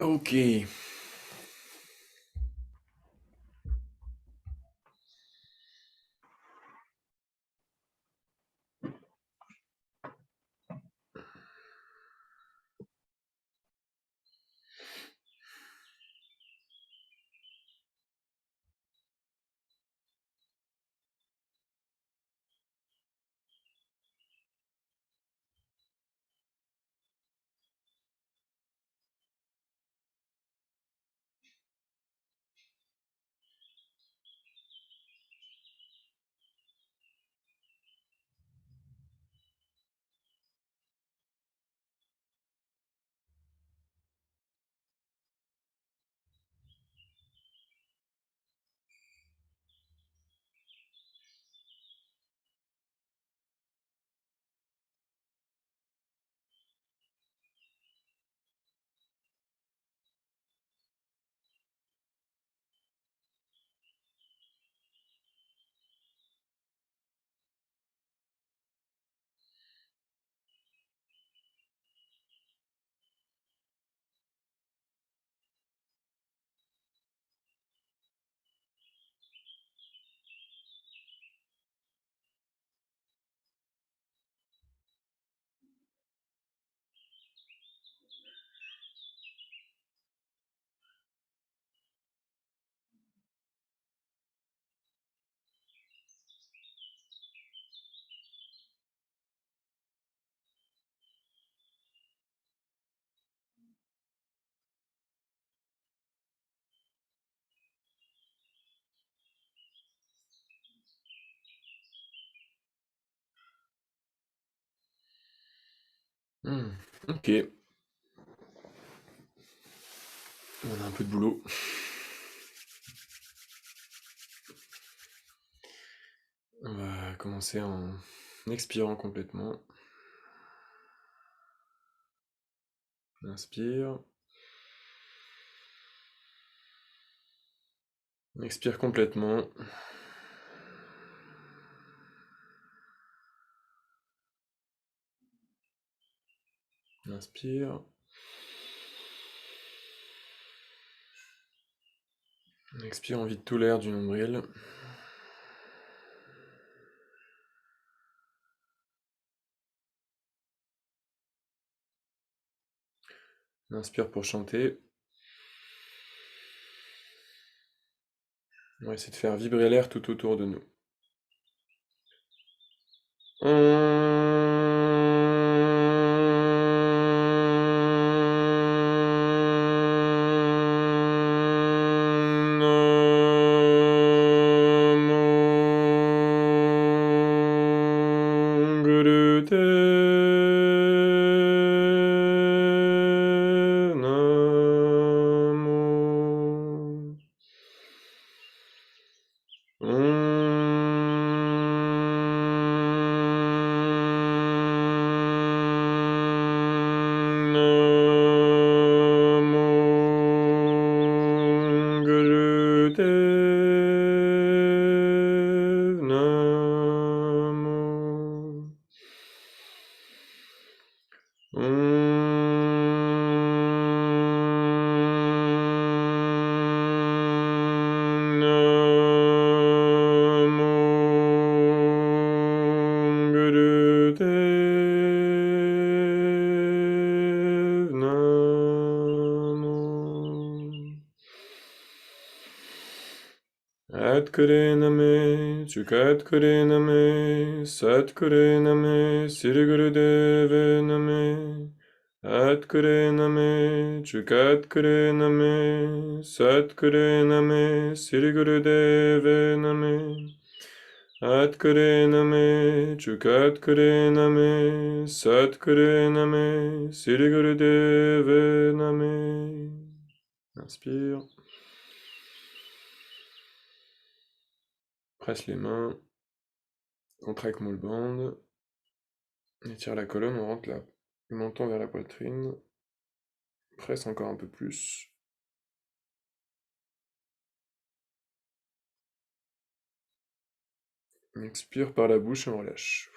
Ok. Hmm, ok. On a un peu de boulot. On va commencer en expirant complètement. Inspire. Expire complètement. Inspire. Expire, on vide tout l'air du nombril. Inspire pour chanter. On va essayer de faire vibrer l'air tout autour de nous. Atkurename, Chukatkurename, Satkurename, Sirigurudevaname. Atkurename, Chukatkurename, Satkurename, Sirigurudevaname. Atkurename, Chukatkurename, Satkurename, Sirigurudevaname. Inspire. Presse les mains. Contracte moule bande. Étire la colonne, on rentre là. Le menton vers la poitrine. Presse encore un peu plus. On expire par la bouche et on relâche.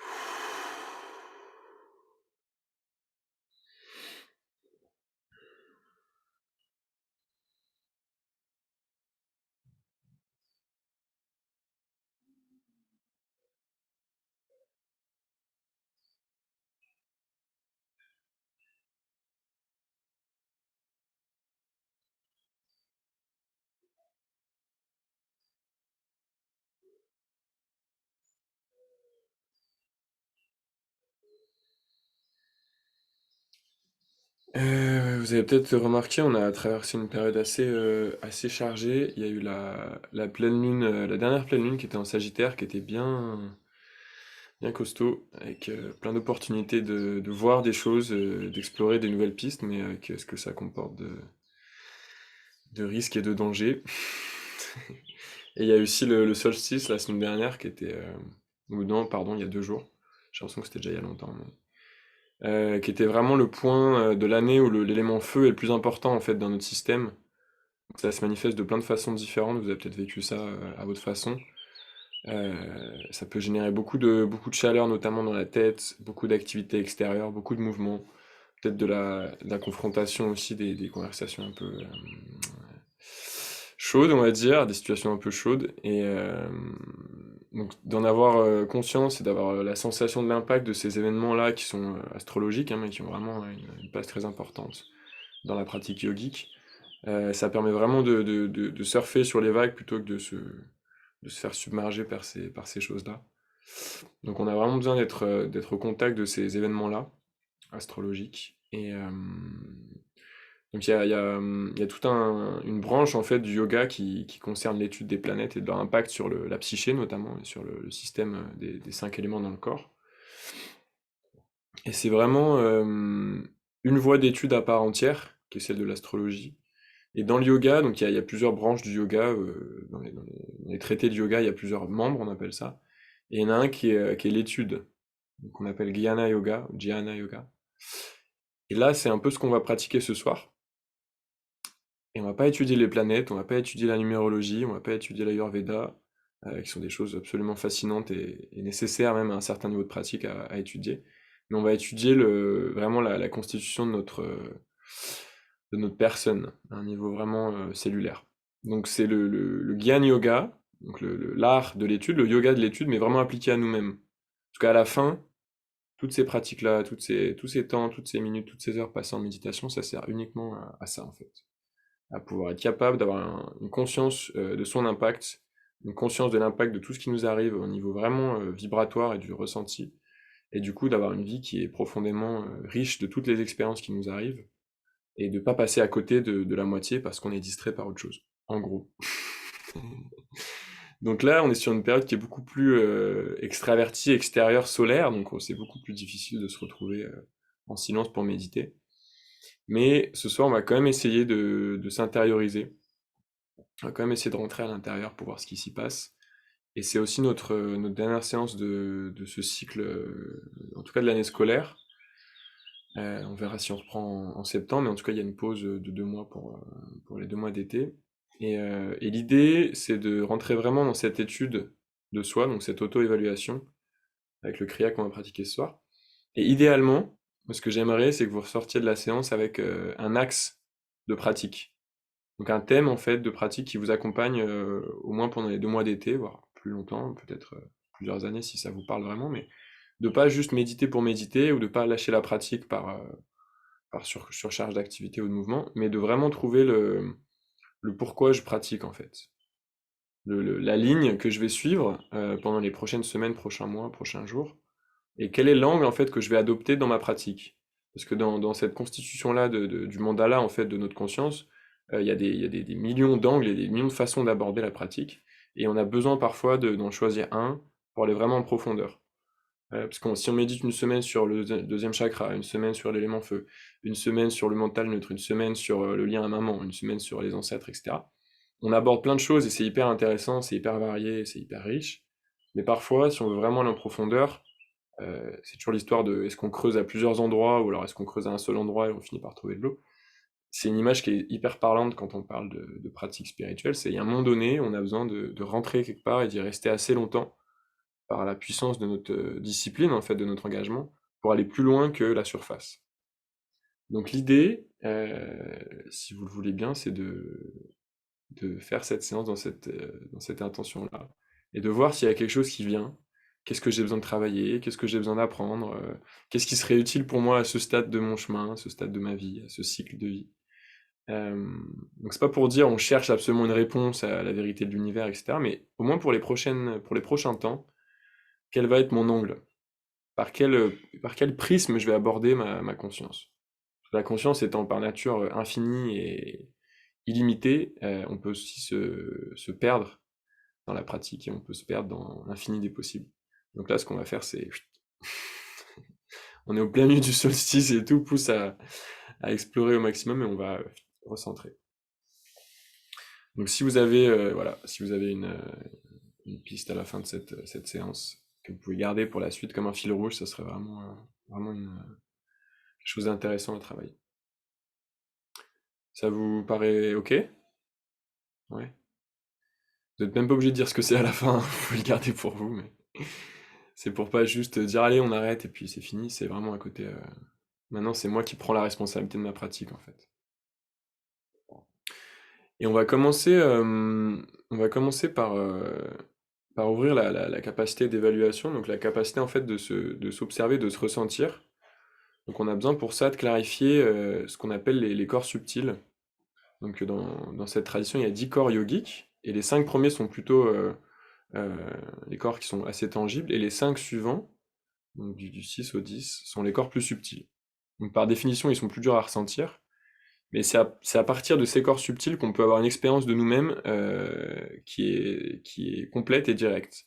Vous avez peut-être remarqué, on a traversé une période assez chargée. Il y a eu la pleine lune, la dernière pleine lune qui était en Sagittaire, qui était bien costaud, avec plein d'opportunités de voir des choses, d'explorer des nouvelles pistes, mais avec ce que ça comporte de risques et de dangers. Et il y a aussi le solstice la semaine dernière qui était, ou non, pardon, il y a 2 jours. J'ai l'impression que c'était déjà il y a longtemps, qui était vraiment le point de l'année où l'élément feu est le plus important en fait dans notre système. Ça se manifeste de plein de façons différentes. Vous avez peut-être vécu ça à votre façon. Ça peut générer beaucoup de chaleur, notamment dans la tête, beaucoup d'activités extérieures, beaucoup de mouvements, peut-être de la confrontation aussi, des conversations un peu chaudes, on va dire, des situations un peu chaudes. Et donc d'en avoir conscience et d'avoir la sensation de l'impact de ces événements-là qui sont astrologiques, hein, mais qui ont vraiment une place très importante dans la pratique yogique. Ça permet vraiment de surfer sur les vagues plutôt que de se faire submerger par ces choses-là. Donc on a vraiment besoin d'être au contact de ces événements-là, astrologiques. Et donc il y a toute une branche en fait du yoga qui concerne l'étude des planètes et de leur impact sur la psyché notamment, et sur le système des 5 éléments dans le corps. Et c'est vraiment une voie d'étude à part entière, qui est celle de l'astrologie. Et dans le yoga, donc il y a plusieurs branches du yoga, dans les traités de yoga, il y a plusieurs membres, on appelle ça. Et il y en a un qui est l'étude, qu'on appelle Jnana Yoga, ou Jnana Yoga. Et là, c'est un peu ce qu'on va pratiquer ce soir. Et on va pas étudier les planètes, on va pas étudier la numérologie, on va pas étudier l'Ayurveda, qui sont des choses absolument fascinantes et nécessaires même à un certain niveau de pratique à étudier. Mais on va étudier vraiment la constitution de notre personne, à un niveau vraiment cellulaire. Donc c'est le Gyan Yoga, donc l'art de l'étude, le yoga de l'étude, mais vraiment appliqué à nous-mêmes. Parce qu'à la fin, toutes ces pratiques-là, tous ces temps, toutes ces minutes, toutes ces heures passées en méditation, ça sert uniquement à ça en fait. À pouvoir être capable d'avoir une conscience de son impact, une conscience de l'impact de tout ce qui nous arrive au niveau vraiment vibratoire et du ressenti, et du coup d'avoir une vie qui est profondément riche de toutes les expériences qui nous arrivent, et de pas passer à côté de la moitié parce qu'on est distrait par autre chose, en gros. Donc là, on est sur une période qui est beaucoup plus extravertie, extérieure, solaire, donc c'est beaucoup plus difficile de se retrouver en silence pour méditer. Mais ce soir, on va quand même essayer de s'intérioriser. On va quand même essayer de rentrer à l'intérieur pour voir ce qui s'y passe. Et c'est aussi notre dernière séance de ce cycle, en tout cas de l'année scolaire. On verra si on reprend en septembre, mais en tout cas, il y a une pause de 2 mois pour les 2 mois d'été. Et l'idée, c'est de rentrer vraiment dans cette étude de soi, donc cette auto-évaluation, avec le kriya qu'on va pratiquer ce soir. Et idéalement, moi, ce que j'aimerais, c'est que vous ressortiez de la séance avec un axe de pratique. Donc un thème, en fait, de pratique qui vous accompagne au moins pendant les 2 mois d'été, voire plus longtemps, peut-être plusieurs années si ça vous parle vraiment, mais de pas juste méditer pour méditer ou de pas lâcher la pratique par surcharge d'activité ou de mouvement, mais de vraiment trouver le pourquoi je pratique en fait. La ligne que je vais suivre pendant les prochaines semaines, prochains mois, prochains jours, et quel est l'angle en fait que je vais adopter dans ma pratique. Parce que dans cette constitution-là du mandala en fait de notre conscience, il y a des millions d'angles et des millions de façons d'aborder la pratique, et on a besoin parfois d'en choisir un pour aller vraiment en profondeur. Parce que si on médite une semaine sur le deuxième chakra, une semaine sur l'élément feu, une semaine sur le mental neutre, une semaine sur le lien à maman, une semaine sur les ancêtres, etc. On aborde plein de choses et c'est hyper intéressant, c'est hyper varié, c'est hyper riche. Mais parfois, si on veut vraiment aller en profondeur, c'est toujours l'histoire de est-ce qu'on creuse à plusieurs endroits ou alors est-ce qu'on creuse à un seul endroit et on finit par trouver de l'eau. C'est une image qui est hyper parlante quand on parle de pratique spirituelle. C'est à un moment donné, on a besoin de rentrer quelque part et d'y rester assez longtemps par la puissance de notre discipline, en fait, de notre engagement, pour aller plus loin que la surface. Donc l'idée, si vous le voulez bien, c'est de faire cette séance dans cette intention-là, et de voir s'il y a quelque chose qui vient, qu'est-ce que j'ai besoin de travailler, qu'est-ce que j'ai besoin d'apprendre, qu'est-ce qui serait utile pour moi à ce stade de mon chemin, à ce stade de ma vie, à ce cycle de vie. Euh, donc c'est pas pour dire on cherche absolument une réponse à la vérité de l'univers, etc., mais au moins pour les prochains temps, quel va être mon angle? Par quel prisme je vais aborder ma conscience? La conscience étant par nature infinie et illimitée, on peut aussi se perdre dans la pratique et on peut se perdre dans l'infini des possibles. Donc là, ce qu'on va faire, c'est... On est au plein milieu du solstice et tout pousse à explorer au maximum et on va recentrer. Donc si vous avez, voilà, si vous avez une piste à la fin de cette séance que vous pouvez garder pour la suite comme un fil rouge, ça serait vraiment quelque chose d'intéressant à travailler. Ça vous paraît ok? Ouais. Vous n'êtes même pas obligé de dire ce que c'est à la fin, hein, vous pouvez le garder pour vous, mais c'est pour pas juste dire allez on arrête et puis c'est fini, c'est vraiment à côté. Maintenant c'est moi qui prends la responsabilité de ma pratique en fait. Et on va commencer par ouvrir la capacité d'évaluation, donc la capacité en fait de s'observer, de se ressentir. Donc on a besoin pour ça de clarifier ce qu'on appelle les corps subtils. Donc dans cette tradition, il y a 10 corps yogiques, et les 5 premiers sont plutôt euh, les corps qui sont assez tangibles, et les 5 suivants, donc du 6 au 10, sont les corps plus subtils. Donc par définition, ils sont plus durs à ressentir, mais c'est à partir de ces corps subtils qu'on peut avoir une expérience de nous-mêmes qui est complète et directe.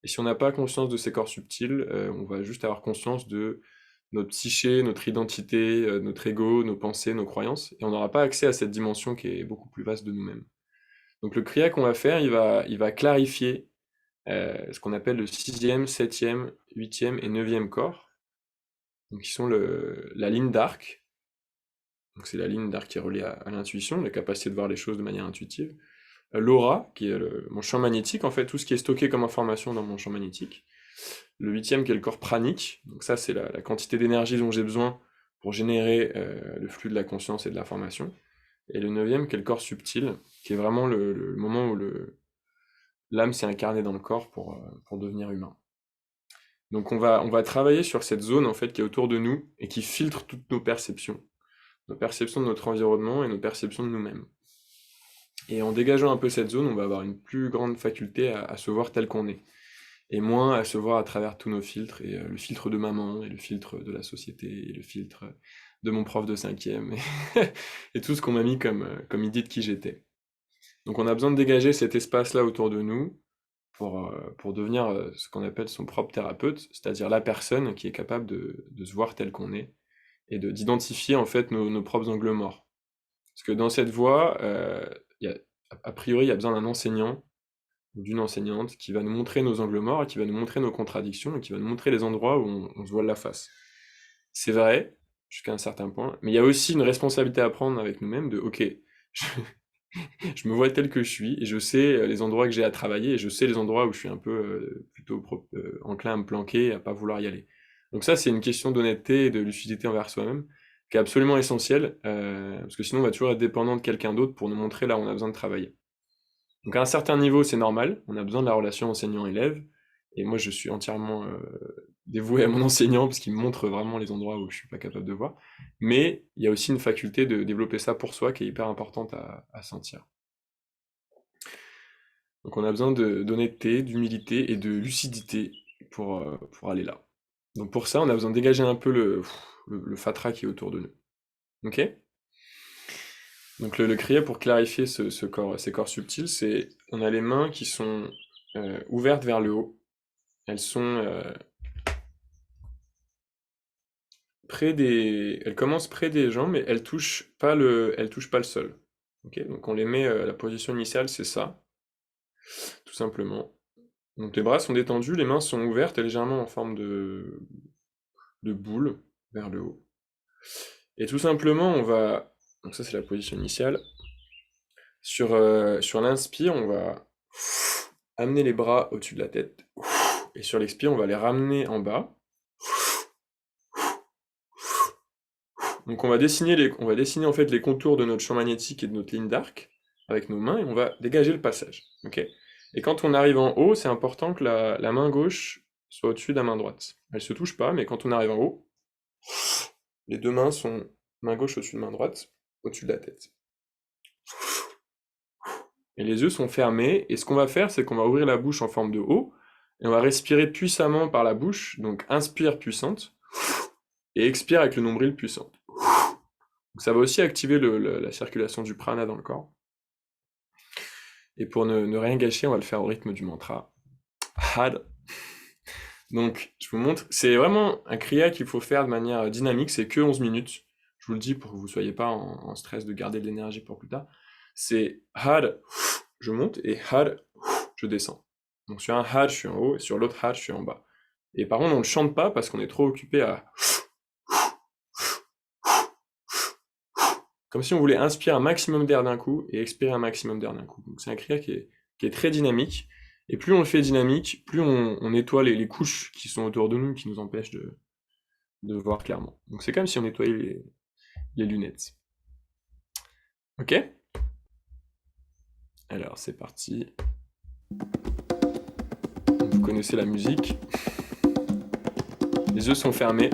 Et si on n'a pas conscience de ces corps subtils, on va juste avoir conscience de notre psyché, notre identité, notre ego, nos pensées, nos croyances, et on n'aura pas accès à cette dimension qui est beaucoup plus vaste de nous-mêmes. Donc le kriya qu'on va faire, il va clarifier ce qu'on appelle le 6e, 7e, 8e et 9e corps, donc qui sont la ligne d'arc. Donc c'est la ligne d'arc qui est reliée à l'intuition, la capacité de voir les choses de manière intuitive. L'aura, qui est mon champ magnétique, en fait, tout ce qui est stocké comme information dans mon champ magnétique. Le 8e qui est le corps pranique, donc ça c'est la quantité d'énergie dont j'ai besoin pour générer le flux de la conscience et de l'information. Et le 9e qui est le corps subtil, qui est vraiment le moment où l'âme s'est incarnée dans le corps pour devenir humain. Donc on va travailler sur cette zone en fait qui est autour de nous et qui filtre toutes nos perceptions de notre environnement et nos perceptions de nous-mêmes. Et en dégageant un peu cette zone, on va avoir une plus grande faculté à se voir tel qu'on est, et moins à se voir à travers tous nos filtres, et le filtre de maman, et le filtre de la société, et le filtre de mon prof de 5e, et tout ce qu'on m'a mis comme idée de qui j'étais. Donc on a besoin de dégager cet espace-là autour de nous pour devenir ce qu'on appelle son propre thérapeute, c'est-à-dire la personne qui est capable de se voir tel qu'on est, et d'identifier en fait nos propres angles morts. Parce que dans cette voie, a priori, il y a besoin d'un enseignant ou d'une enseignante qui va nous montrer nos angles morts et qui va nous montrer nos contradictions et qui va nous montrer les endroits où on se voile la face. C'est vrai, jusqu'à un certain point, mais il y a aussi une responsabilité à prendre avec nous-mêmes de, ok, je, je me vois tel que je suis et je sais les endroits que j'ai à travailler et je sais les endroits où je suis un peu plutôt enclin à me planquer et à pas vouloir y aller. Donc ça, c'est une question d'honnêteté et de lucidité envers soi-même qui est absolument essentielle, parce que sinon on va toujours être dépendant de quelqu'un d'autre pour nous montrer là où on a besoin de travailler. Donc à un certain niveau, c'est normal, on a besoin de la relation enseignant-élève, et moi je suis entièrement dévoué à mon enseignant, parce qu'il me montre vraiment les endroits où je suis pas capable de voir, mais il y a aussi une faculté de développer ça pour soi qui est hyper importante à sentir. Donc on a besoin d'honnêteté, d'humilité et de lucidité pour aller là. Donc pour ça, on a besoin de dégager un peu le fatras qui est autour de nous. Ok? Donc le kriya pour clarifier ces corps subtils, c'est on a les mains qui sont ouvertes vers le haut. Elles sont elles commencent près des jambes, mais elles touchent pas le sol. Ok, donc on les met, la position initiale, c'est ça, tout simplement. Donc les bras sont détendus, les mains sont ouvertes et légèrement en forme de boule vers le haut. Et tout simplement, donc ça c'est la position initiale. Sur l'inspire, on va amener les bras au-dessus de la tête. Et sur l'expire, on va les ramener en bas. Donc on va dessiner en fait les contours de notre champ magnétique et de notre ligne d'arc avec nos mains et on va dégager le passage. Ok. Et quand on arrive en haut, c'est important que la main gauche soit au-dessus de la main droite. Elle se touche pas, mais quand on arrive en haut, les deux mains sont main gauche au-dessus de main droite, au-dessus de la tête. Et les yeux sont fermés, et ce qu'on va faire, c'est qu'on va ouvrir la bouche en forme de O, et on va respirer puissamment par la bouche, donc inspire puissante, et expire avec le nombril puissant. Donc ça va aussi activer la circulation du prana dans le corps. Et pour ne rien gâcher, on va le faire au rythme du mantra. Had. Donc, je vous montre. C'est vraiment un kriya qu'il faut faire de manière dynamique. C'est que 11 minutes. Je vous le dis pour que vous ne soyez pas en stress de garder de l'énergie pour plus tard. C'est had, je monte, et had, je descends. Donc sur un had, je suis en haut, et sur l'autre had, je suis en bas. Et par contre, on ne chante pas parce qu'on est trop occupé à... Comme si on voulait inspirer un maximum d'air d'un coup et expirer un maximum d'air d'un coup. Donc c'est un kriya qui est très dynamique. Et plus on le fait dynamique, plus on nettoie les couches qui sont autour de nous, qui nous empêchent de voir clairement. Donc c'est comme si on nettoyait les lunettes. Ok? Alors c'est parti. Vous connaissez la musique. Les yeux sont fermés.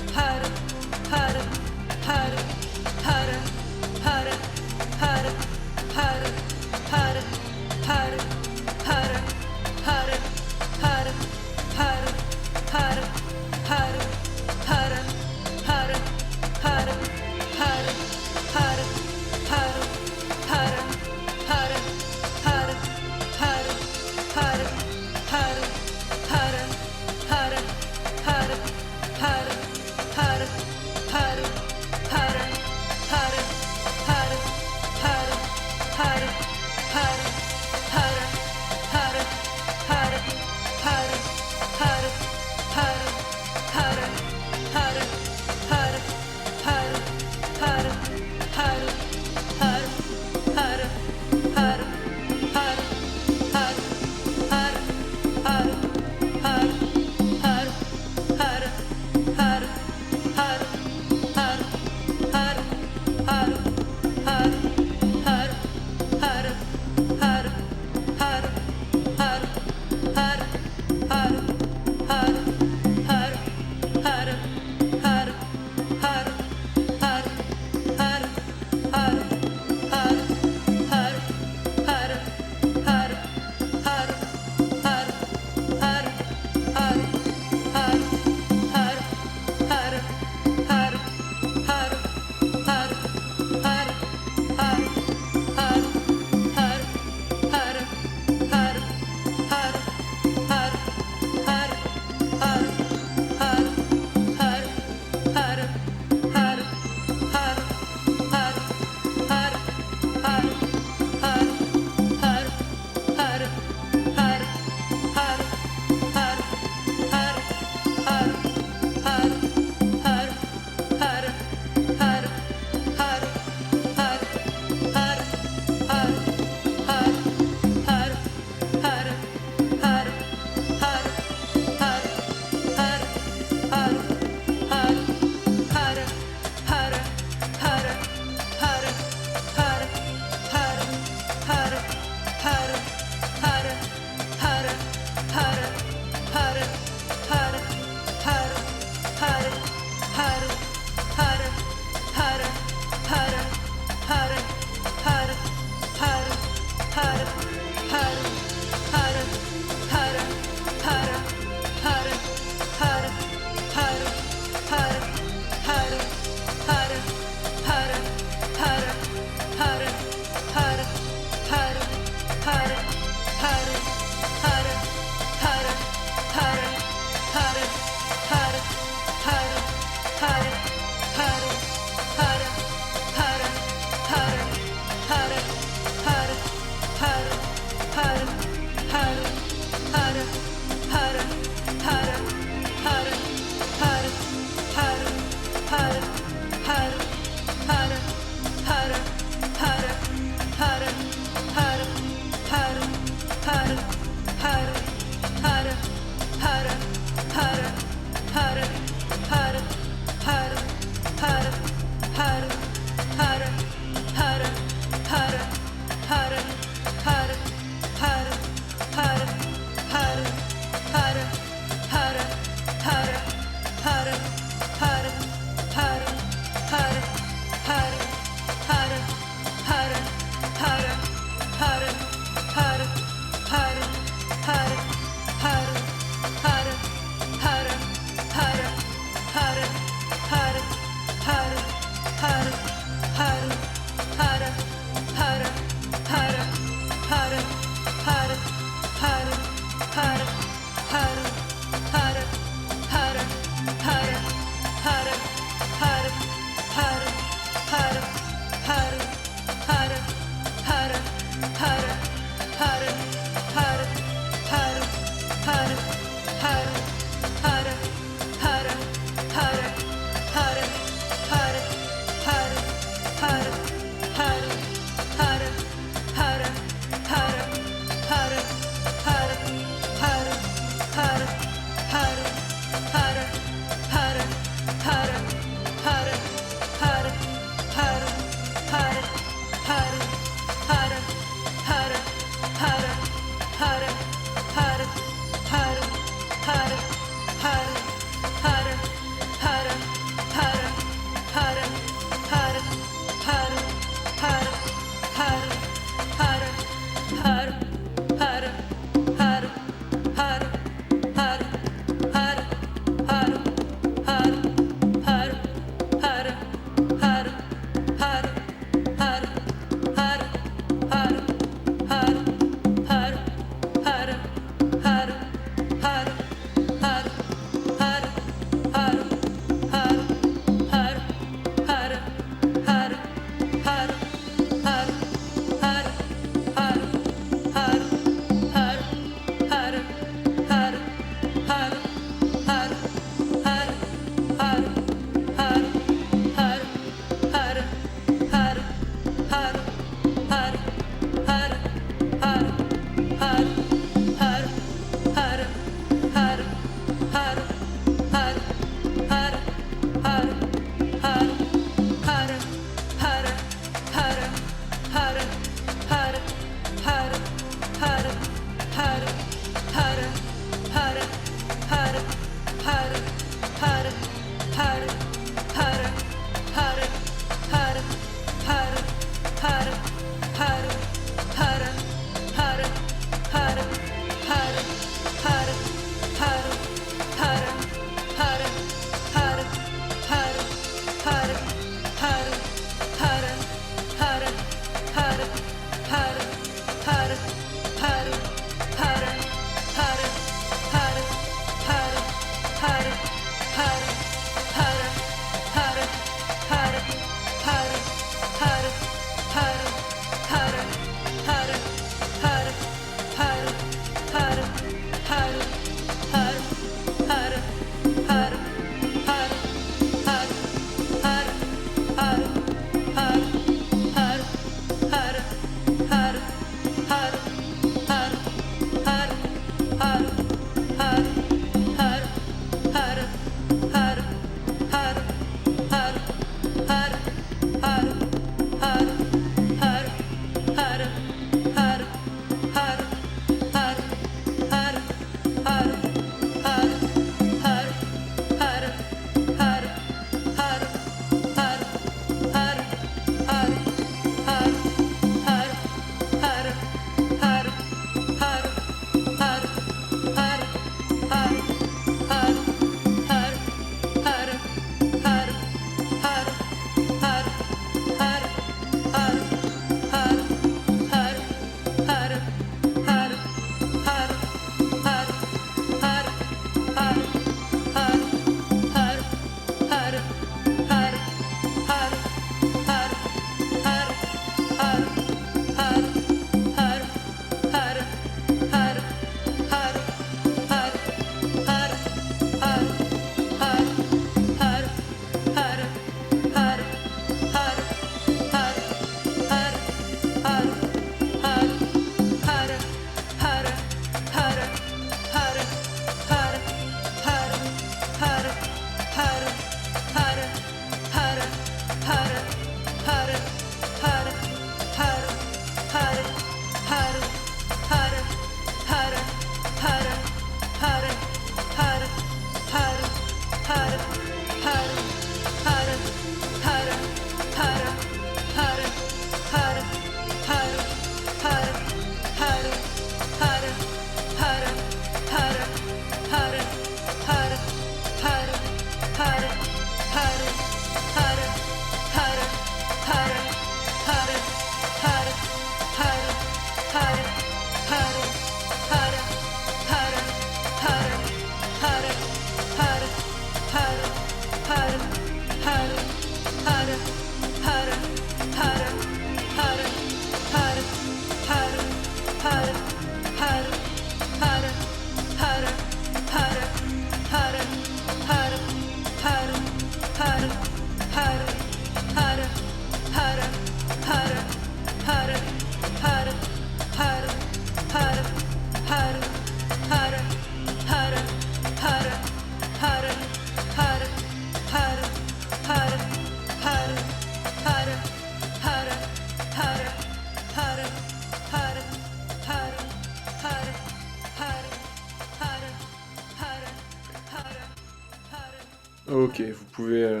Ok, vous pouvez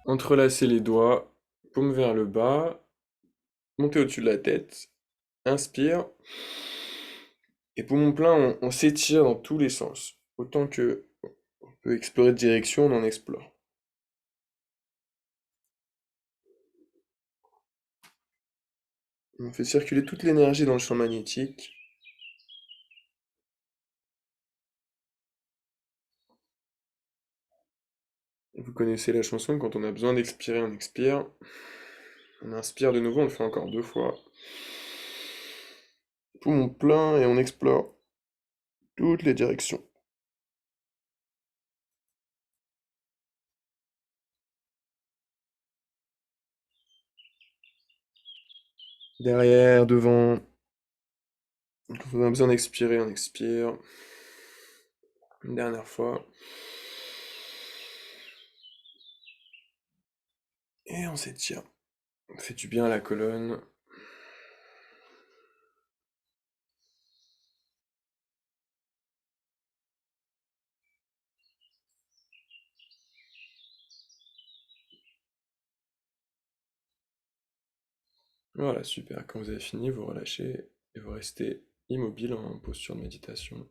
entrelacer les doigts, paume vers le bas, monter au-dessus de la tête, inspire. Et poumon plein, on s'étire dans tous les sens. Autant que on peut explorer de direction, on en explore. On fait circuler toute l'énergie dans le champ magnétique. Vous connaissez la chanson, quand on a besoin d'expirer, on expire. On inspire de nouveau, on le fait encore 2 fois. Poumon plein et on explore toutes les directions. Derrière, devant. Quand on a besoin d'expirer, on expire. Une dernière fois. Et on s'étire. On fait du bien à la colonne. Voilà, super. Quand vous avez fini, vous relâchez et vous restez immobile en posture de méditation.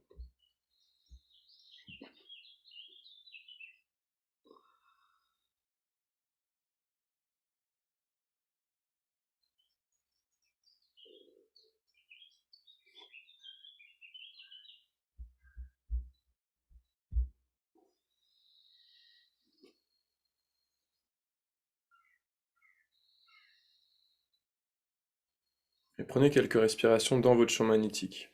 Et prenez quelques respirations dans votre champ magnétique.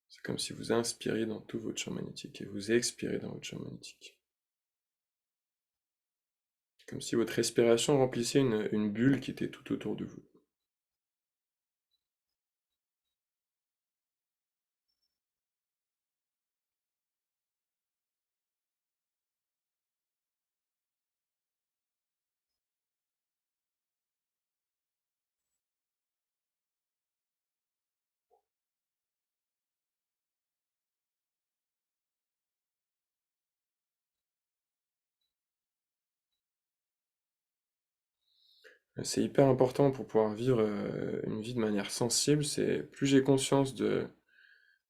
C'est comme si vous inspiriez dans tout votre champ magnétique et vous expirez dans votre champ magnétique. Comme si votre respiration remplissait une bulle qui était tout autour de vous. C'est hyper important pour pouvoir vivre une vie de manière sensible. C'est plus j'ai conscience des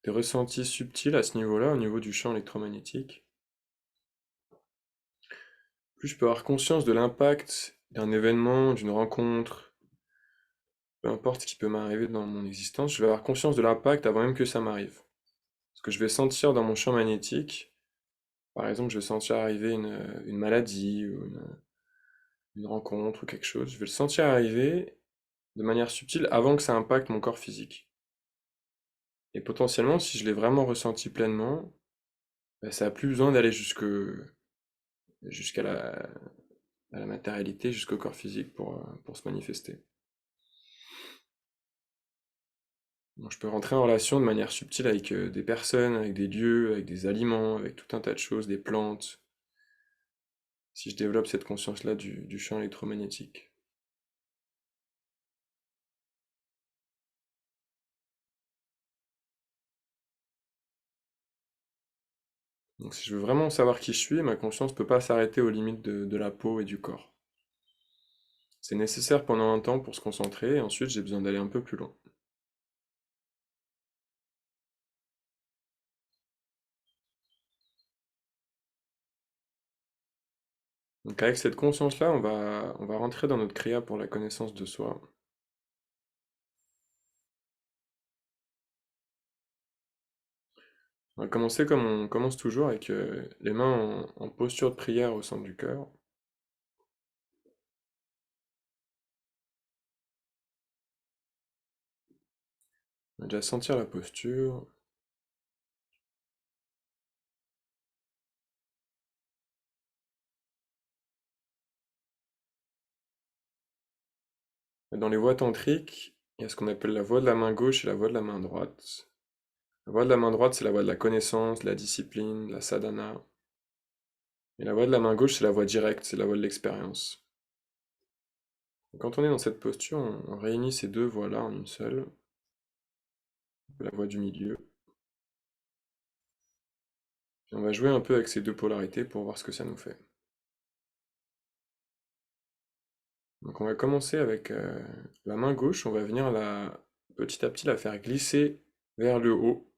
ressentis subtils à ce niveau-là, au niveau du champ électromagnétique, plus je peux avoir conscience de l'impact d'un événement, d'une rencontre, peu importe ce qui peut m'arriver dans mon existence, je vais avoir conscience de l'impact avant même que ça m'arrive. Ce que je vais sentir dans mon champ magnétique, par exemple, je vais sentir arriver une maladie ou une rencontre ou quelque chose, je vais le sentir arriver de manière subtile avant que ça impacte mon corps physique. Et potentiellement, si je l'ai vraiment ressenti pleinement, bah, ça n'a plus besoin d'aller jusqu'à à la matérialité, jusqu'au corps physique pour se manifester. Donc, je peux rentrer en relation de manière subtile avec des personnes, avec des lieux, avec des aliments, avec tout un tas de choses, des plantes, si je développe cette conscience-là du champ électromagnétique. Donc si je veux vraiment savoir qui je suis, ma conscience ne peut pas s'arrêter aux limites de la peau et du corps. C'est nécessaire pendant un temps pour se concentrer, et ensuite j'ai besoin d'aller un peu plus loin. Donc avec cette conscience-là, on va rentrer dans notre kriya pour la connaissance de soi. On va commencer comme on commence toujours, avec les mains en posture de prière au centre du cœur. On va déjà sentir la posture. Dans les voies tantriques, il y a ce qu'on appelle la voie de la main gauche et la voie de la main droite. La voie de la main droite, c'est la voie de la connaissance, de la discipline, de la sadhana. Et la voie de la main gauche, c'est la voie directe, c'est la voie de l'expérience. Quand on est dans cette posture, on réunit ces deux voies-là en une seule, la voie du milieu. Et on va jouer un peu avec ces deux polarités pour voir ce que ça nous fait. Donc on va commencer avec la main gauche, on va venir petit à petit la faire glisser vers le haut.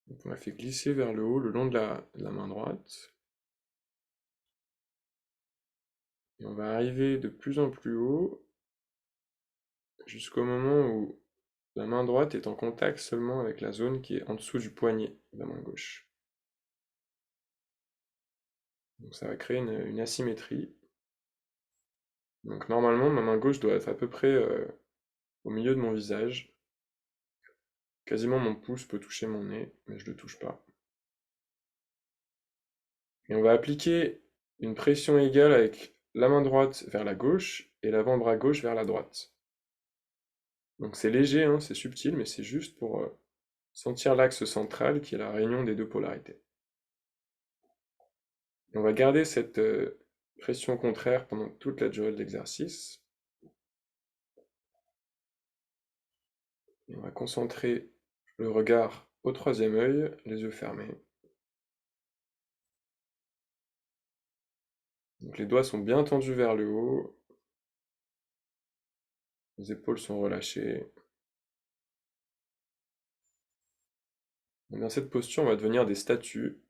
Donc on la fait glisser vers le haut le long de la main droite. Et on va arriver de plus en plus haut jusqu'au moment où la main droite est en contact seulement avec la zone qui est en dessous du poignet de la main gauche. Donc ça va créer une asymétrie. Donc normalement, ma main gauche doit être à peu près au milieu de mon visage. Quasiment mon pouce peut toucher mon nez, mais je ne le touche pas. Et on va appliquer une pression égale avec la main droite vers la gauche et l'avant-bras gauche vers la droite. Donc c'est léger, hein, c'est subtil, mais c'est juste pour sentir l'axe central qui est la réunion des deux polarités. Et on va garder cette pression contraire pendant toute la durée de l'exercice. Et on va concentrer le regard au troisième œil, les yeux fermés. Donc les doigts sont bien tendus vers le haut, les épaules sont relâchées. Et dans cette posture, on va devenir des statues.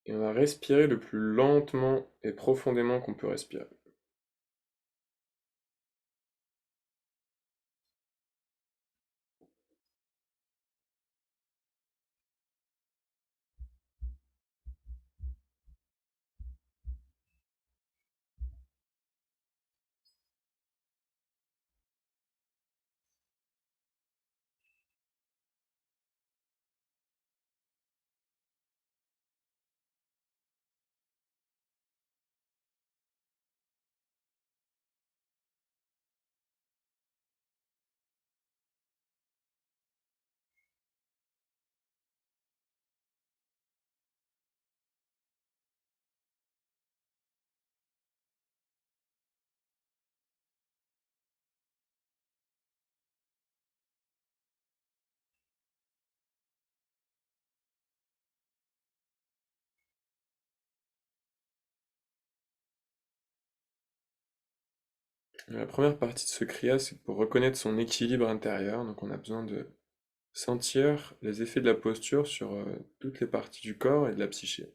Et on va respirer le plus lentement et profondément qu'on peut respirer. La première partie de ce kriya, c'est pour reconnaître son équilibre intérieur. Donc on a besoin de sentir les effets de la posture sur toutes les parties du corps et de la psyché.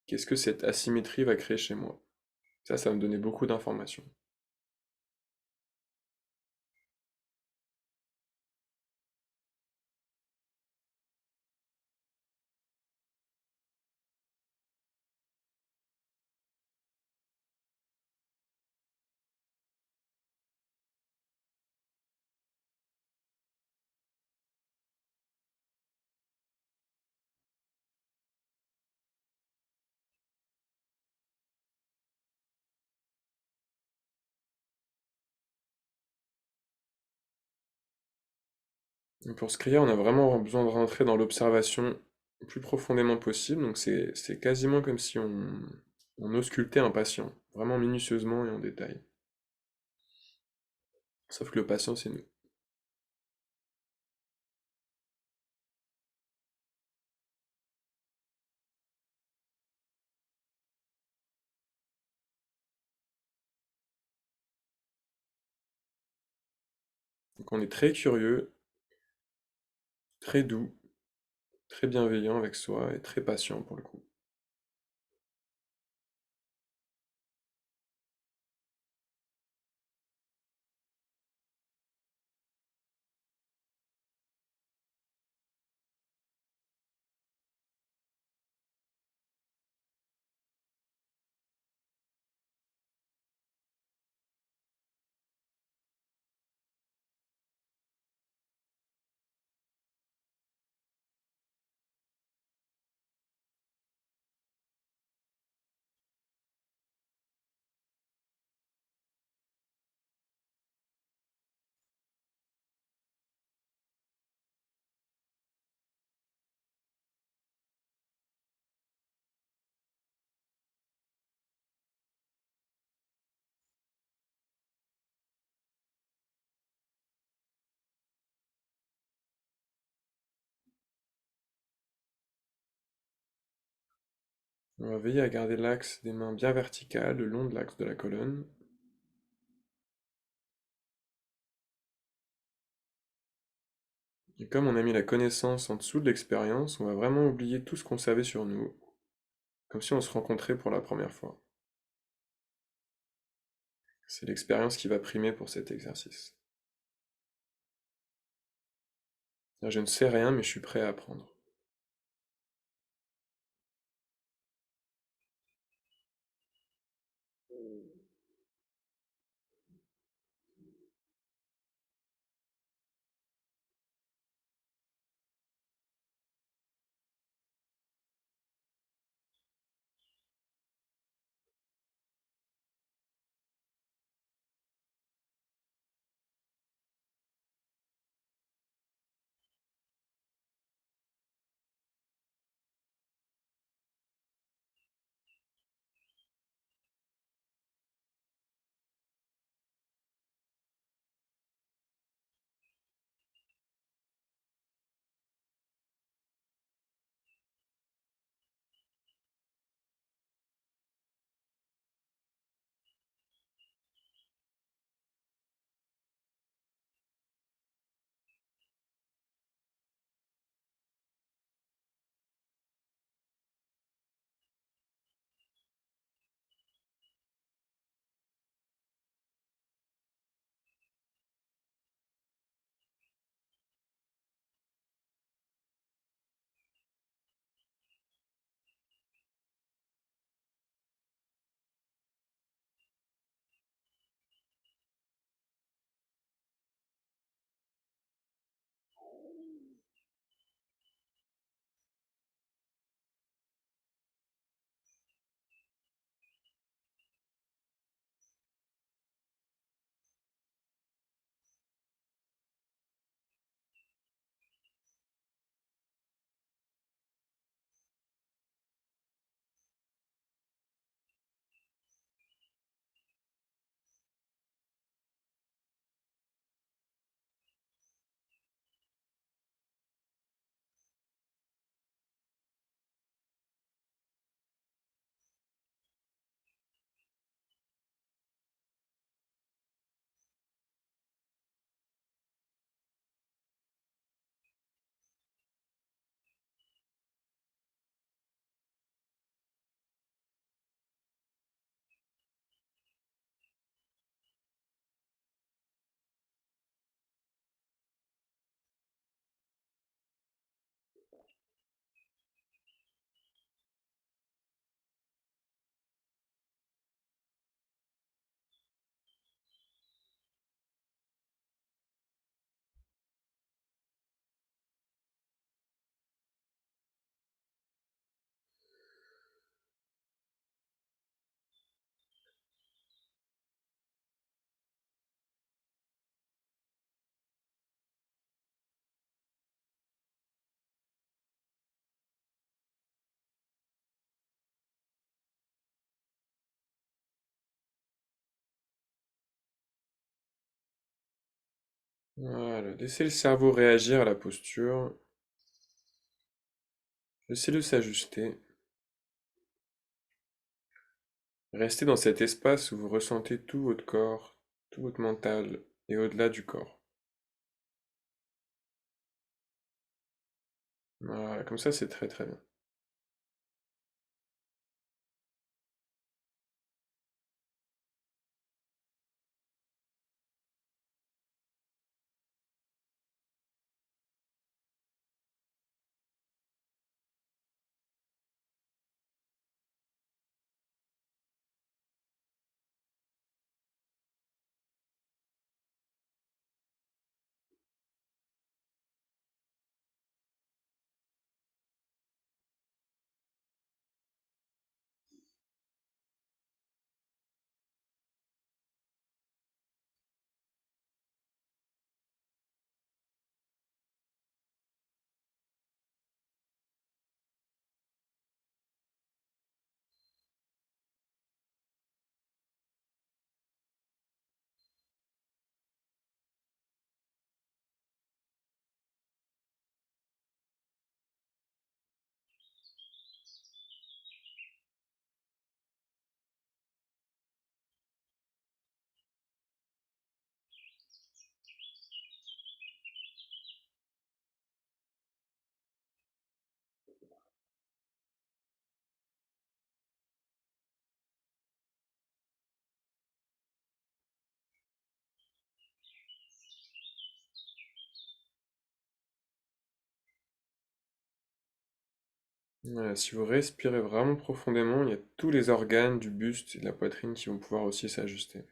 Qu'est-ce que cette asymétrie va créer chez moi? Ça va me donner beaucoup d'informations. Et pour ce kriya, on a vraiment besoin de rentrer dans l'observation le plus profondément possible. Donc c'est quasiment comme si on auscultait un patient, vraiment minutieusement et en détail. Sauf que le patient, c'est nous. Donc on est très curieux, très doux, très bienveillant avec soi et très patient pour le coup. On va veiller à garder l'axe des mains bien vertical le long de l'axe de la colonne. Et comme on a mis la connaissance en dessous de l'expérience, on va vraiment oublier tout ce qu'on savait sur nous, comme si on se rencontrait pour la première fois. C'est l'expérience qui va primer pour cet exercice. Je ne sais rien, mais je suis prêt à apprendre. Voilà, laissez le cerveau réagir à la posture. Laissez-le s'ajuster. Restez dans cet espace où vous ressentez tout votre corps, tout votre mental, et au-delà du corps. Voilà, comme ça c'est très très bien. Voilà, si vous respirez vraiment profondément, il y a tous les organes du buste et de la poitrine qui vont pouvoir aussi s'ajuster.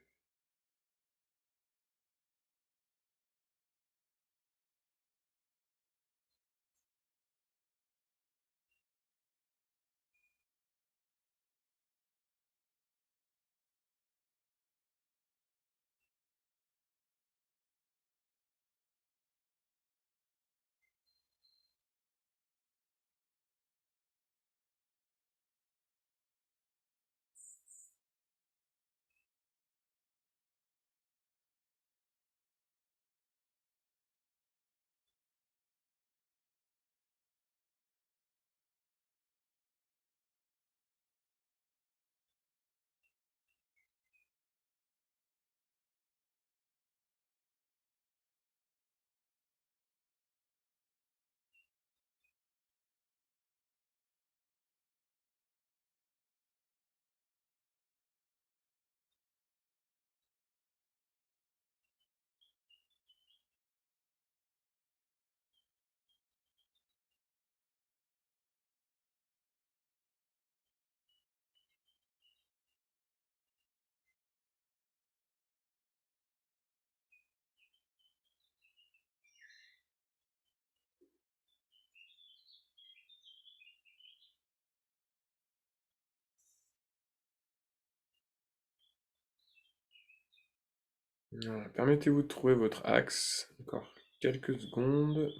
Voilà, permettez-vous de trouver votre axe. Encore quelques secondes.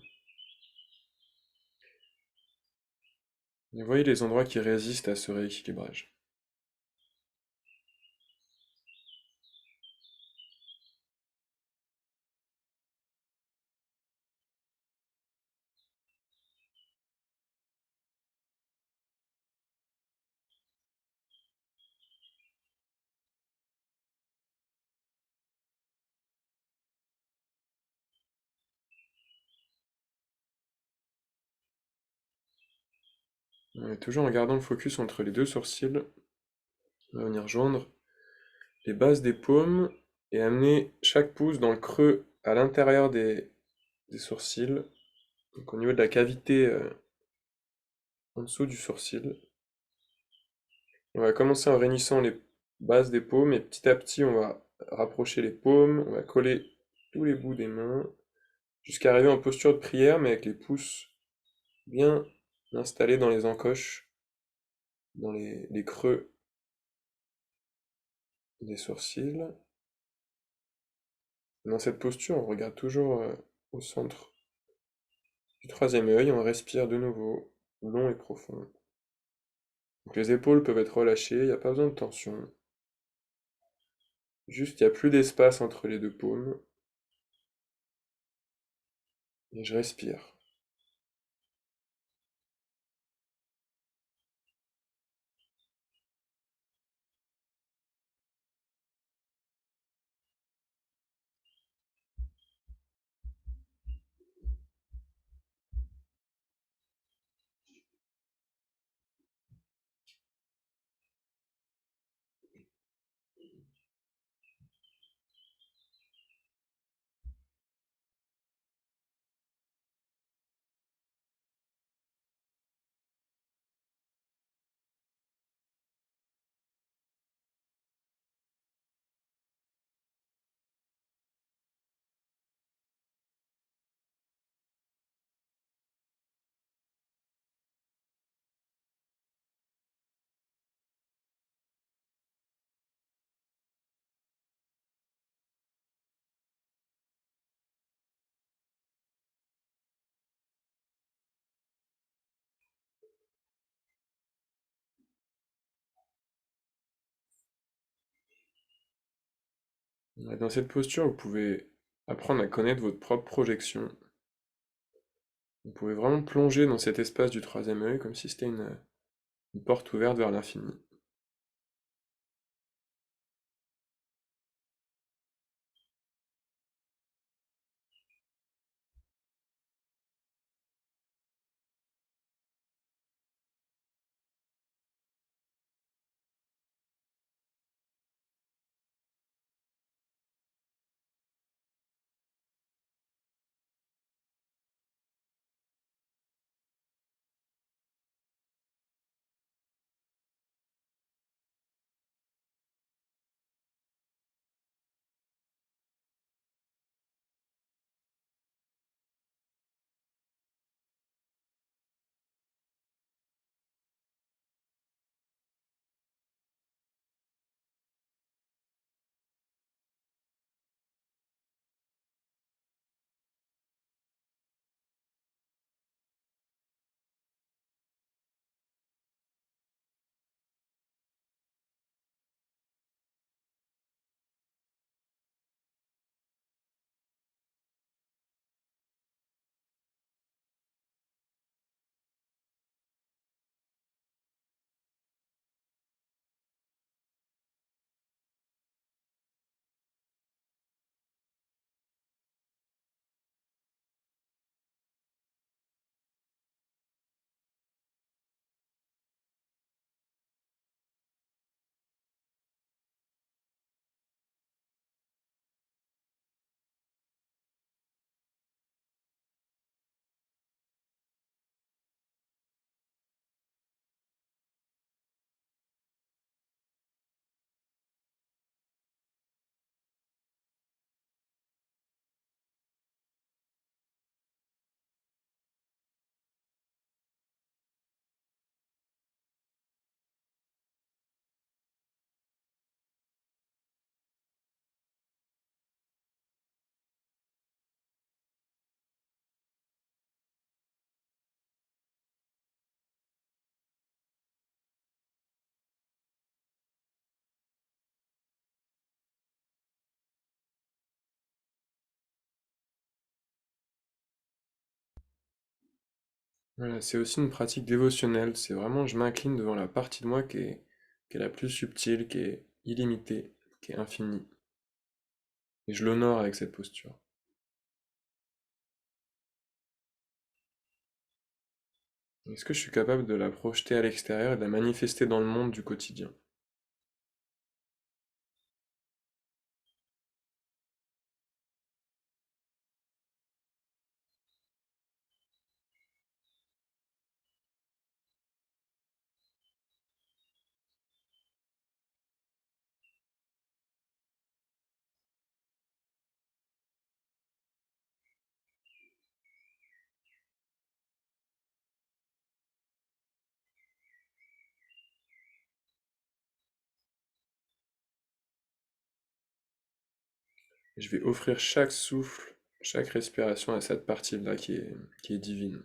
Et voyez les endroits qui résistent à ce rééquilibrage. Et toujours en gardant le focus entre les deux sourcils, on va venir joindre les bases des paumes et amener chaque pouce dans le creux à l'intérieur des sourcils, donc au niveau de la cavité en dessous du sourcil. On va commencer en réunissant les bases des paumes et petit à petit on va rapprocher les paumes, on va coller tous les bouts des mains jusqu'à arriver en posture de prière mais avec les pouces bien installés dans les encoches, dans les creux des sourcils. Dans cette posture, on regarde toujours au centre du troisième œil, on respire de nouveau, long et profond. Donc les épaules peuvent être relâchées, il n'y a pas besoin de tension. Juste, il n'y a plus d'espace entre les deux paumes. Et je respire. Et dans cette posture, vous pouvez apprendre à connaître votre propre projection. Vous pouvez vraiment plonger dans cet espace du troisième œil comme si c'était une porte ouverte vers l'infini. Voilà, c'est aussi une pratique dévotionnelle. C'est vraiment, je m'incline devant la partie de moi qui est la plus subtile, qui est illimitée, qui est infinie. Et je l'honore avec cette posture. Est-ce que je suis capable de la projeter à l'extérieur et de la manifester dans le monde du quotidien? Et je vais offrir chaque souffle, chaque respiration à cette partie-là qui est divine.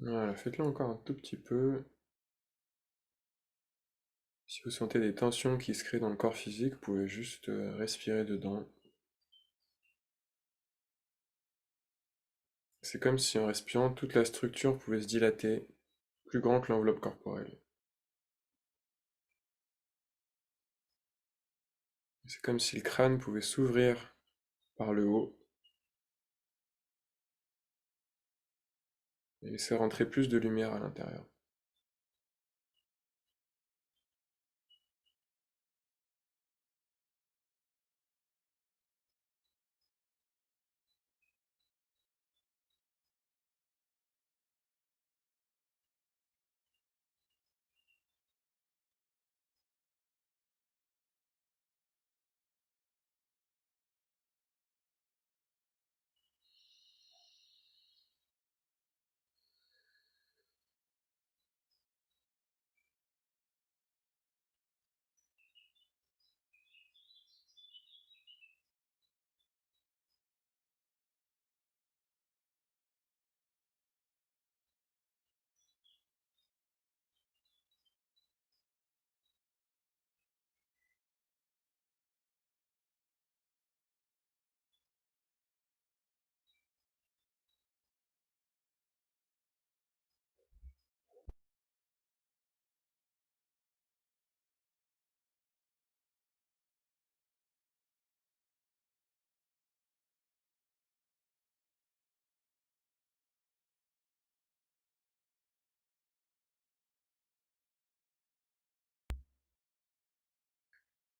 Voilà, faites-le encore un tout petit peu. Si vous sentez des tensions qui se créent dans le corps physique, vous pouvez juste respirer dedans. C'est comme si en respirant, toute la structure pouvait se dilater, plus grand que l'enveloppe corporelle. C'est comme si le crâne pouvait s'ouvrir par le haut et laisser rentrer plus de lumière à l'intérieur.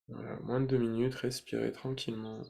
Voilà, moins de 2 minutes, respirez tranquillement.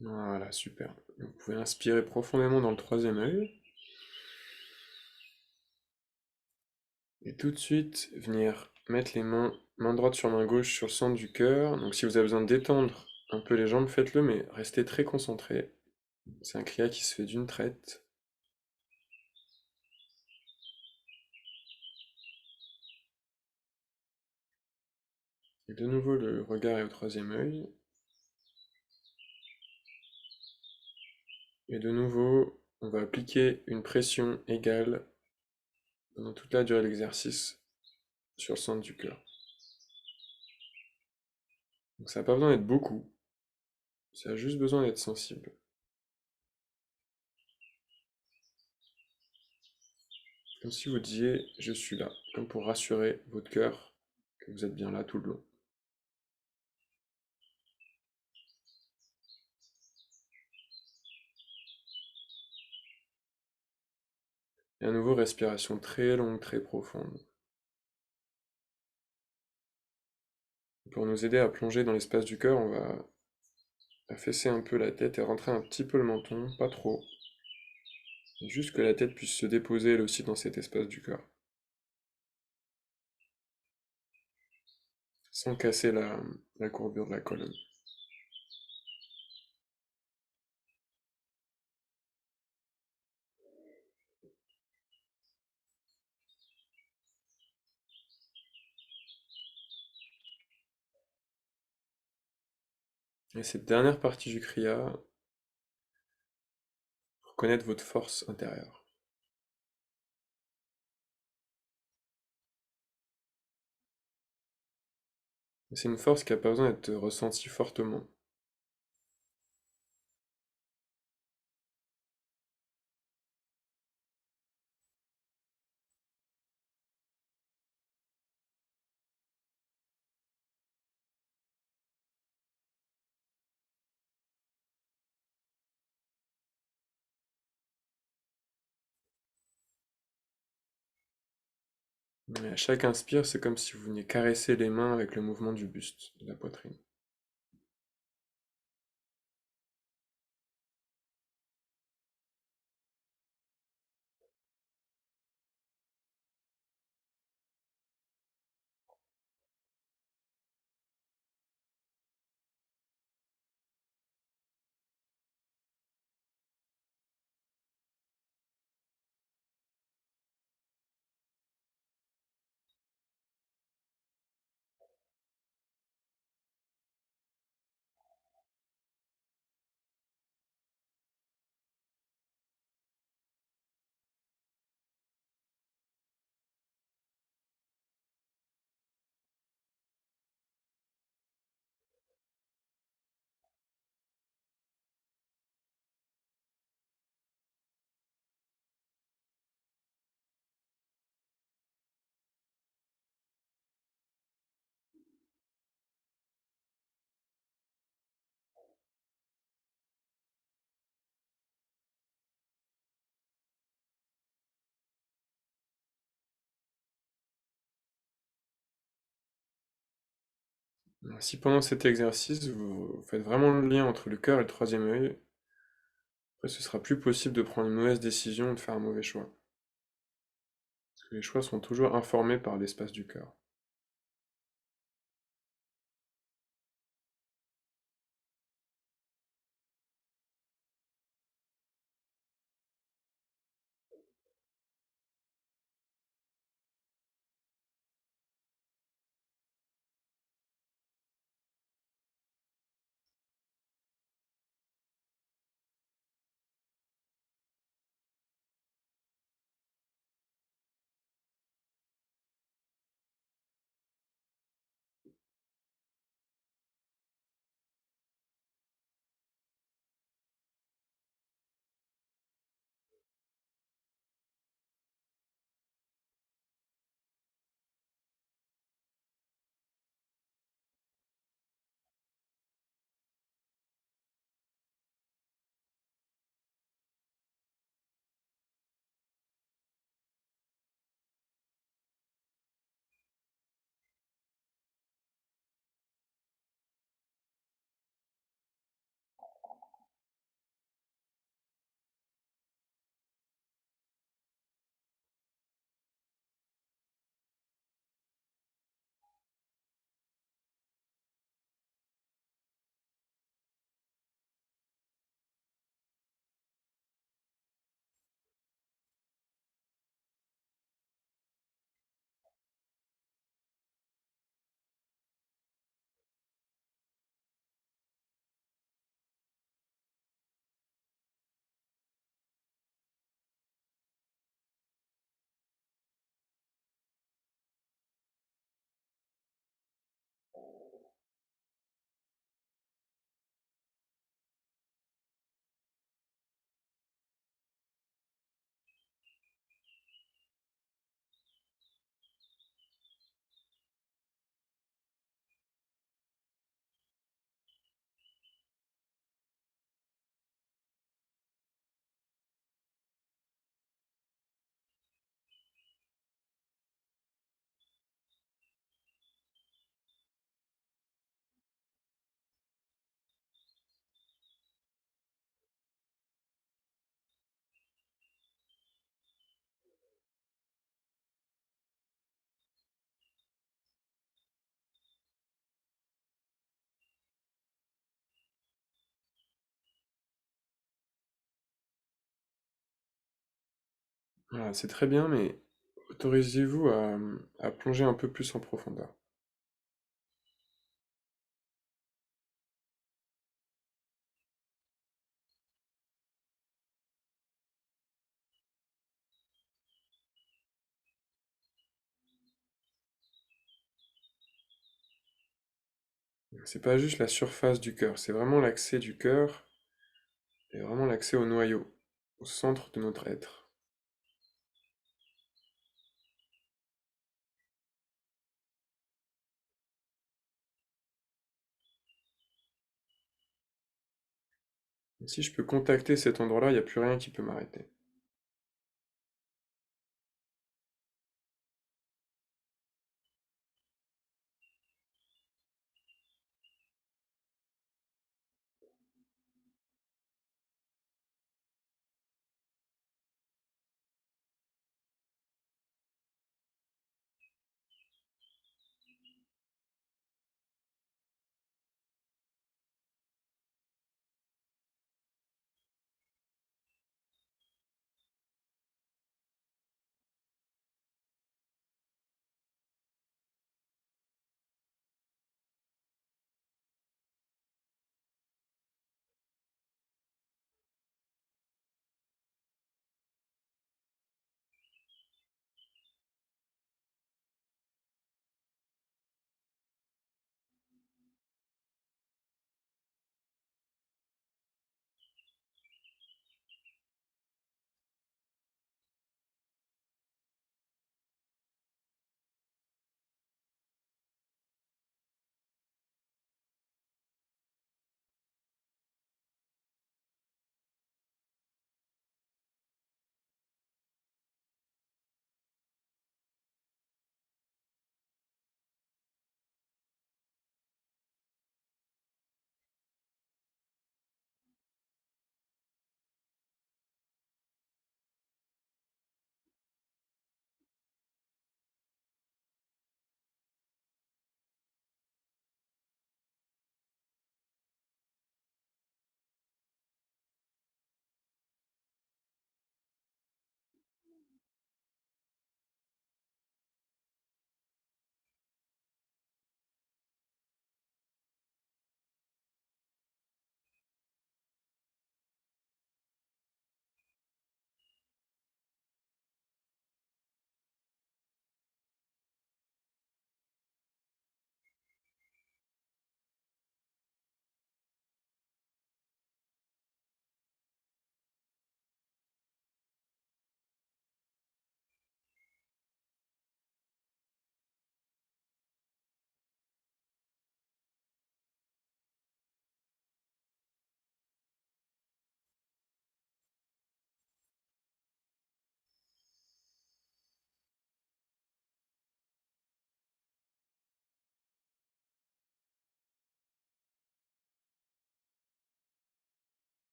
Voilà, super. Vous pouvez inspirer profondément dans le troisième œil. Et tout de suite, venir mettre les main droite sur main gauche sur le centre du cœur. Donc si vous avez besoin de détendre un peu les jambes, faites-le, mais restez très concentré. C'est un kriya qui se fait d'une traite. Et de nouveau, le regard est au troisième œil. Et de nouveau, on va appliquer une pression égale pendant toute la durée de l'exercice sur le centre du cœur. Donc ça n'a pas besoin d'être beaucoup, ça a juste besoin d'être sensible. Comme si vous disiez je suis là, comme pour rassurer votre cœur que vous êtes bien là tout le long. Et à nouveau, respiration très longue, très profonde. Pour nous aider à plonger dans l'espace du cœur, on va affaisser un peu la tête et rentrer un petit peu le menton, pas trop. Juste que la tête puisse se déposer elle aussi dans cet espace du cœur. Sans casser la courbure de la colonne. Et cette dernière partie du kriya, pour connaître votre force intérieure. C'est une force qui n'a pas besoin d'être ressentie fortement. Mais à chaque inspire, c'est comme si vous veniez caresser les mains avec le mouvement du buste, de la poitrine. Si pendant cet exercice, vous faites vraiment le lien entre le cœur et le troisième œil, après ce sera plus possible de prendre une mauvaise décision ou de faire un mauvais choix. Parce que les choix sont toujours informés par l'espace du cœur. Voilà, c'est très bien, mais autorisez-vous à plonger un peu plus en profondeur. C'est pas juste la surface du cœur, c'est vraiment l'accès du cœur et vraiment l'accès au noyau, au centre de notre être. Et si je peux contacter cet endroit-là, il n'y a plus rien qui peut m'arrêter.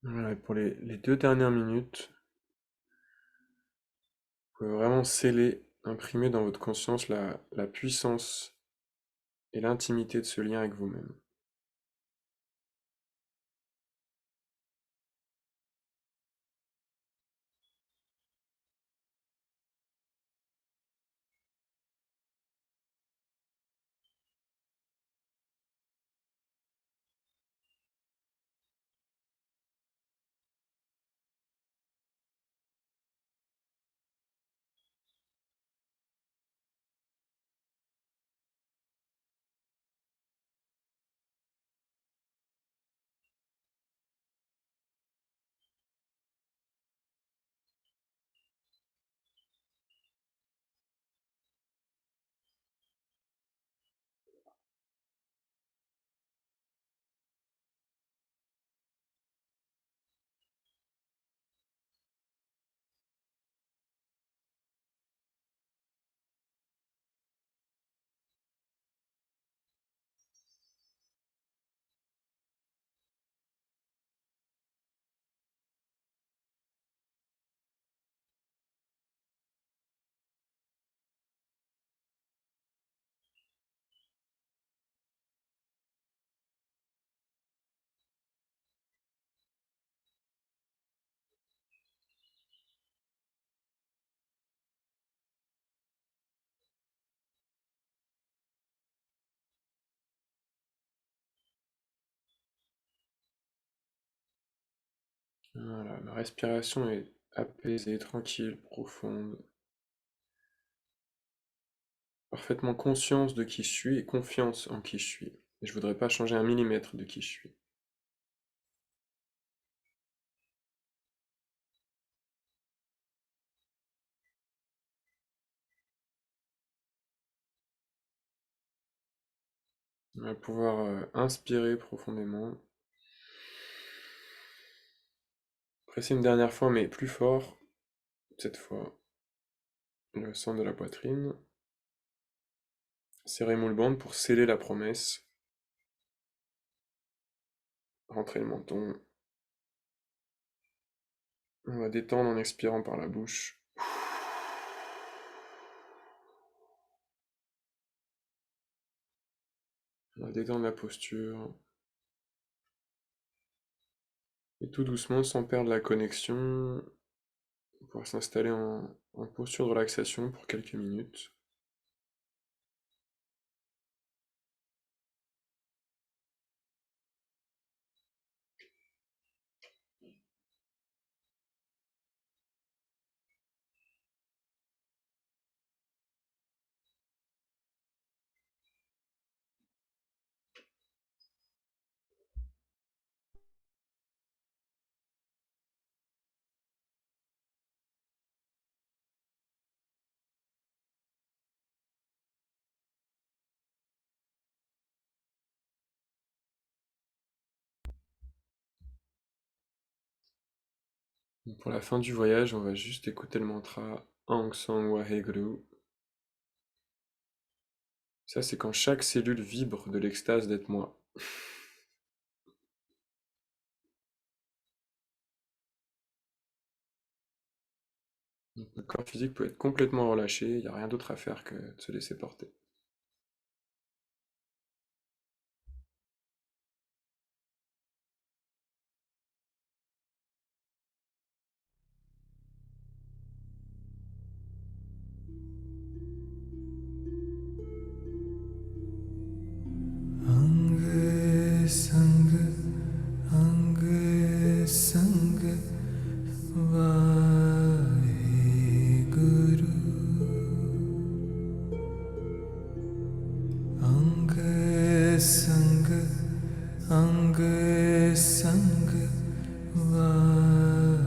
Voilà, pour les 2 dernières minutes, vous pouvez vraiment sceller, imprimer dans votre conscience la puissance et l'intimité de ce lien avec vous-même. Voilà, ma respiration est apaisée, tranquille, profonde, parfaitement conscience de qui je suis et confiance en qui je suis. Et je voudrais pas changer un millimètre de qui je suis. On va pouvoir inspirer profondément, presser une dernière fois, mais plus fort, cette fois, le centre de la poitrine. Serrer moule bande pour sceller la promesse. Rentrer le menton. On va détendre en expirant par la bouche. On va détendre la posture. Et tout doucement, sans perdre la connexion, on pourra s'installer en posture de relaxation pour quelques minutes. Donc pour la fin du voyage, on va juste écouter le mantra Aung San Waheguru. Ça, c'est quand chaque cellule vibre de l'extase d'être moi. Donc, le corps physique peut être complètement relâché, il n'y a rien d'autre à faire que de se laisser porter. अंग संग अंग संग वाहेगुरु अंग संग अंग संग वाहेगुरु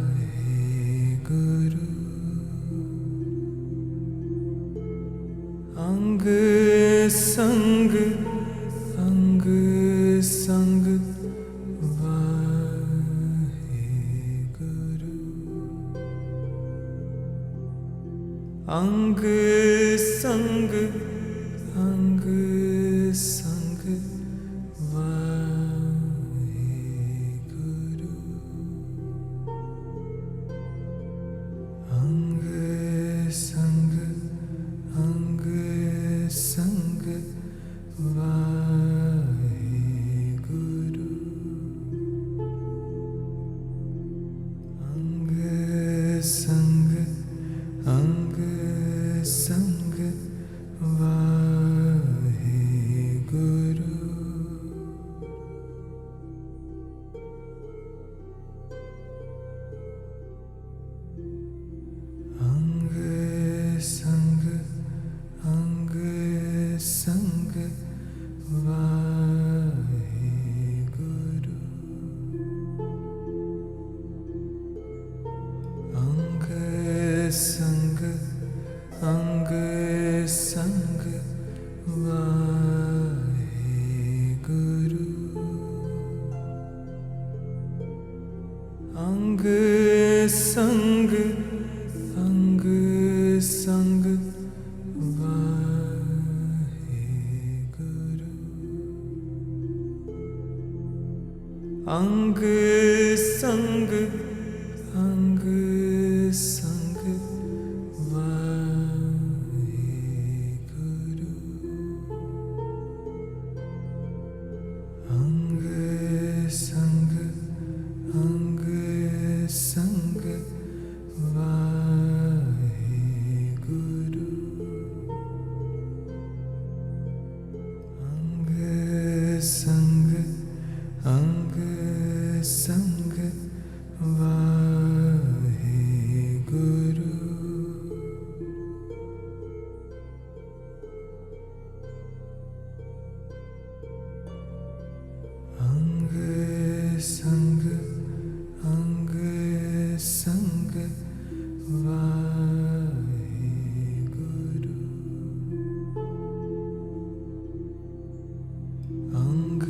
अंग संग अंग संग वाहेगुरु अंग संग अंग संग वाहेगुरु अंग संग अंग संग वाहेगुरु अंग संग अंग संग वाहेगुरु अंग संग अंग संग वाहेगुरु अंग संग अंग संग वाहेगुरु अंग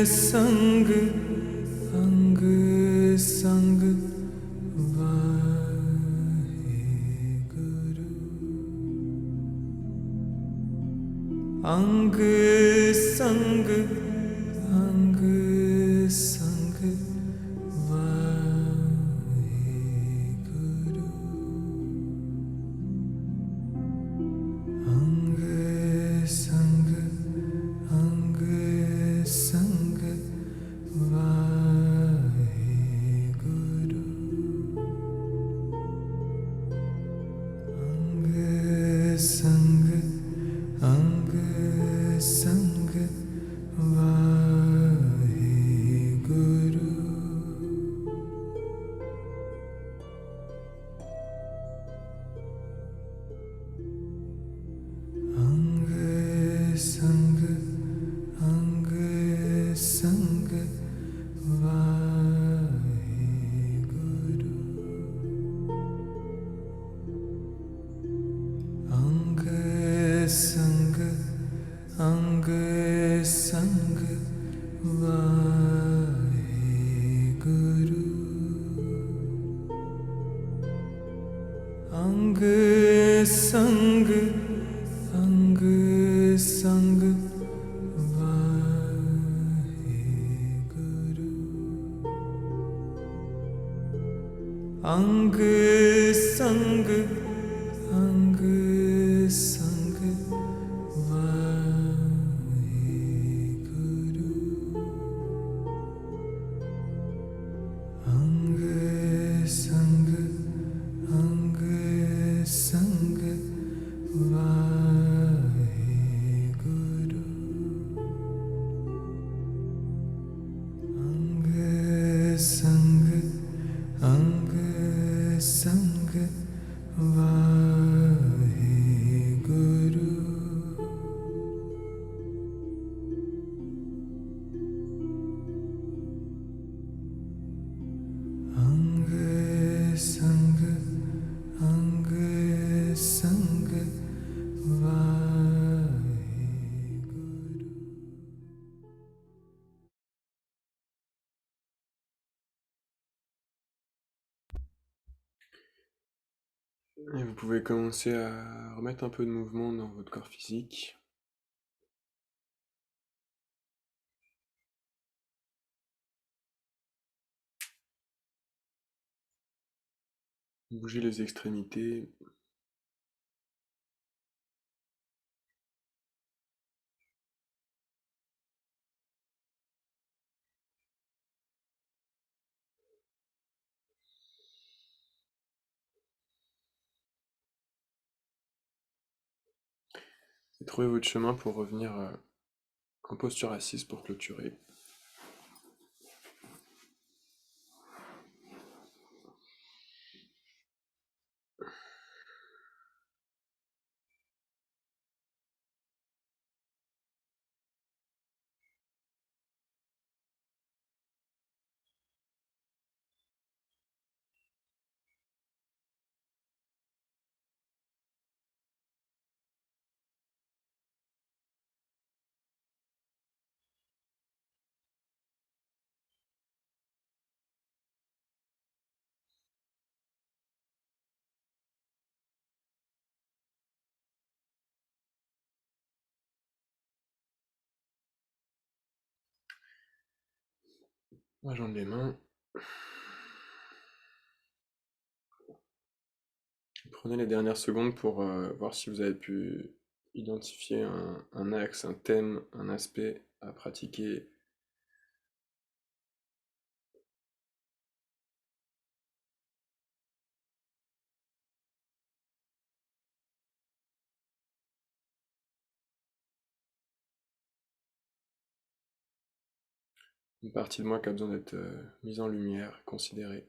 संग अंग संग वाहेगुरु अंग संग अंग संग वाहेगुरु अंग संग अंग संग वाहेगुरु अंग संग अंग संग वाहेगुरु अंग संग अंग संग वाहेगुरु अंग संग अंग संग वाहेगुरु अंग संग अंग संग वाहेगुरु अंग संग अंग संग वाहेगुरु अंग संग अंग संग वाहेगुरु अंग संग अंग संग वाहेगुरु अंग संग अंग संग वाहेगुरु अंग संग अंग संग Waheguru Et vous pouvez commencer à remettre un peu de mouvement dans votre corps physique. Bougez les extrémités. Et trouvez votre chemin pour revenir en posture assise pour clôturer. On va joindre les mains. Prenez les dernières secondes pour voir si vous avez pu identifier un axe, un thème, un aspect à pratiquer. Une partie de moi qui a besoin d'être mise en lumière, considérée.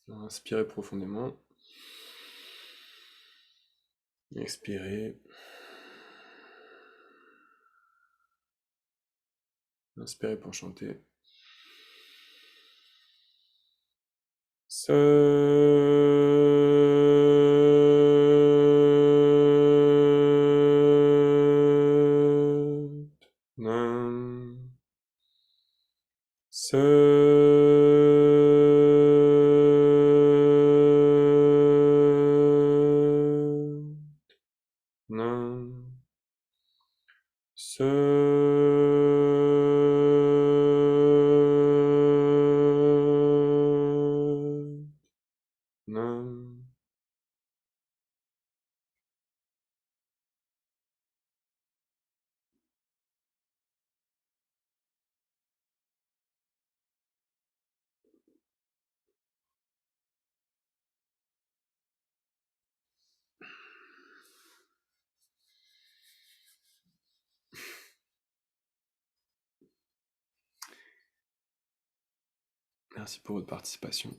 Inspirez profondément. Expirez. Inspirez pour chanter. Nam. Nam. Nam. Merci pour votre participation.